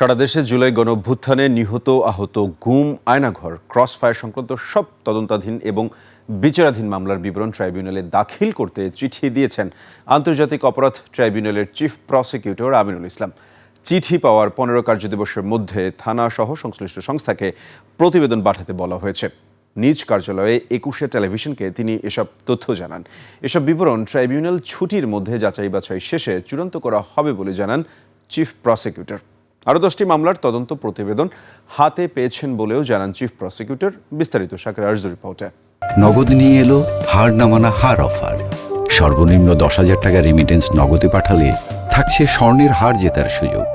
সারা দেশে জুলাই গণঅভ্যুত্থানে নিহত আহত গুম আয়নাঘর ক্রস ফায়ার সংক্রান্ত সব তদন্তাধীন এবং বিচারাধীন মামলার বিবরণ ট্রাইব্যুনালে দাখিল করতে চিঠি দিয়েছেন আন্তর্জাতিক অপরাধ ট্রাইব্যুনালের চিফ প্রসিকিউটর আমিনুল ইসলাম। চিঠি পাওয়ার 15 কার্যদিবসের মধ্যে থানা সহ সংশ্লিষ্ট সংস্থাকে প্রতিবেদন পাঠাতে বলা হয়েছে। নিজ কার্যালয়ে 21 টেলিভিশনকে তিনি এসব তথ্য জানান। এসব বিবরণ ট্রাইব্যুনাল ছুটির মধ্যে যাচাই বাছাই শেষে চূড়ান্ত করা হবে বলে জানান চিফ প্রসিকিউটর। আরও 10টি মামলার তদন্ত প্রতিবেদন হাতে পেয়েছেন বলেও জানান চিফ প্রসিকিউটর। বিস্তারিত শাকির আরজুর রিপোর্টে। নগদ নিয়ে এলো হার না মানা হার অফার। সর্বনিম্ন 10,000 টাকা রেমিটেন্স নগদে পাঠালে থাকছে স্বর্ণের হার জেতার সুযোগ।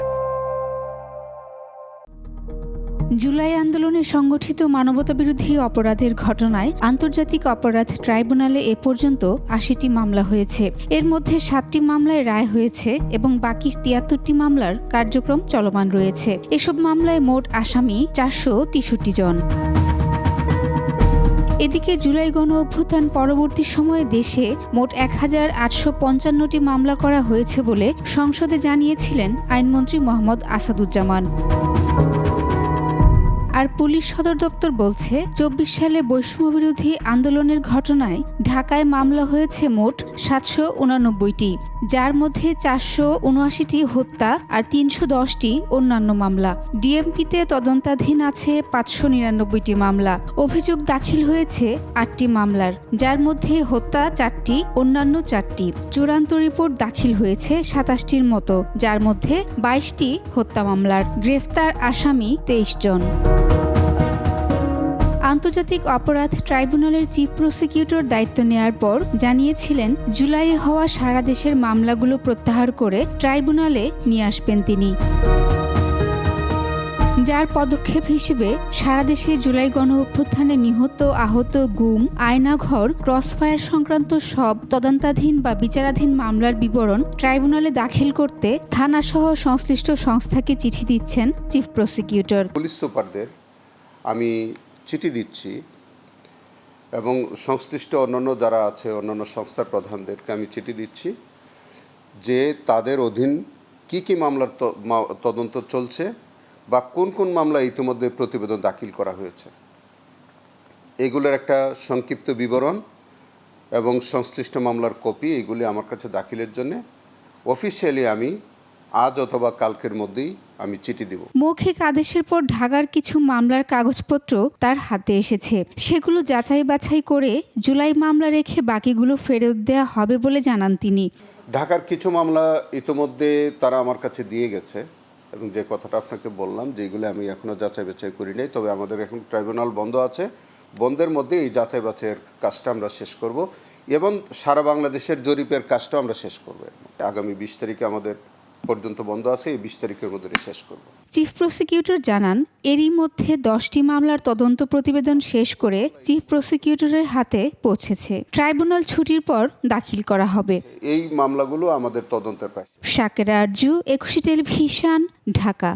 জুলাই আন্দোলনে সংগঠিত মানবতাবিরোধী অপরাধের ঘটনায় আন্তর্জাতিক অপরাধ ট্রাইব্যুনালে এ পর্যন্ত 80টি মামলা হয়েছে। এর মধ্যে 7টি মামলায় রায় হয়েছে এবং বাকি 73টি মামলার কার্যক্রম চলমান রয়েছে। এসব মামলায় মোট আসামি 463 জন। এদিকে জুলাই গণঅভ্যুত্থান পরবর্তী সময়ে দেশে মোট 1855টি মামলা করা হয়েছে বলে সংসদে জানিয়েছিলেন আইনমন্ত্রী মোহাম্মদ আসাদুজ্জামান। আর পুলিশ সদর দপ্তর বলছে 24 সালে বৈষম্যবিরোধী আন্দোলনের ঘটনায় ঢাকায় মামলা হয়েছে মোট 789টি, যার মধ্যে 479টি হত্যা আর 310টি অন্যান্য মামলা। ডিএমপিতে তদন্তাধীন আছে 599টি মামলা। অভিযোগ দাখিল হয়েছে 8টি মামলার, যার মধ্যে হত্যা 4টি, অন্যান্য 4টি। চূড়ান্ত রিপোর্ট দাখিল হয়েছে 27টির মতো, যার মধ্যে 22টি হত্যা মামলার। গ্রেফতার আসামি 23 জন। আন্তর্জাতিক অপরাধ ট্রাইব্যুনালের চিফ প্রসিকিউটর দায়িত্ব নেয়ার পর জানিয়েছিলেন জুলাইয়ে হওয়া সারা দেশের মামলাগুলো প্রত্যাহার করে ট্রাইব্যুনালে নিয়ে আসবেন তিনি। যার পদক্ষেপ হিসেবে সারা দেশে জুলাই গণঅভ্যুত্থানে নিহত আহত গুম আয়নাঘর ক্রসফায়ার সংক্রান্ত সব তদন্তাধীন বা বিচারাধীন মামলার বিবরণ ট্রাইব্যুনালে দাখিল করতে থানাসহ সংশ্লিষ্ট সংস্থাকে চিঠি দিচ্ছেন চিফ প্রসিকিউটর। পুলিশ সুপারদের আমি চিঠি দিচ্ছি এবং সংশ্লিষ্ট অন্যান্য যারা আছে অন্যান্য সংস্থার প্রধানদেরকে আমি চিঠি দিচ্ছি যে তাদের অধীন কি মামলার তদন্ত চলছে বা কোন কোন মামলা ইতিমধ্যে প্রতিবেদন দাখিল করা হয়েছে, এগুলোর একটা সংক্ষিপ্ত বিবরণ এবং সংশ্লিষ্ট মামলার কপি এগুলি আমার কাছে দাখিলের জন্য অফিসিয়ালি আমি আজ অথবা কালকের মধ্যেই আমি চিঠি দেব। মৌখিক আদেশের পর ঢাকার কিছু মামলার কাগজপত্র তার হাতে এসেছে। সেগুলো যাচাই বাছাই করে জুলাই মামলা রেখে বাকিগুলো ফেরত দেওয়া হবে বলে জানান তিনি। ঢাকার কিছু মামলা ইতিমধ্যে তারা আমার কাছে দিয়ে গেছে এবং যে কথাটা আপনাকে বললাম যে এগুলো আমি এখনও যাচাই বাছাই করি নাই, তবে আমাদের এখন ট্রাইব্যুনাল বন্ধ আছে। বন্ধের মধ্যে এই যাচাই বাছাইয়ের কাজটা আমরা শেষ করব এবং সারা বাংলাদেশের জরিপের কাজটাও আমরা শেষ করব। আগামী 20 তারিখে আমাদের পর্যন্ত বন্ধ আছে, এই 20 তারিখের মধ্যে শেষ করব। চিফ প্রসিকিউটর জানান এরই মধ্যে 10টি মামলার তদন্ত প্রতিবেদন শেষ করে চিফ প্রসিকিউটরের হাতে পৌঁছেছে। ট্রাইব্যুনাল ছুটির পর দাখিল করা হবে। এই মামলাগুলো আমাদের তদন্তের পাশে। শাকিরা আরজু, 21 টেলিভিশন, ঢাকা।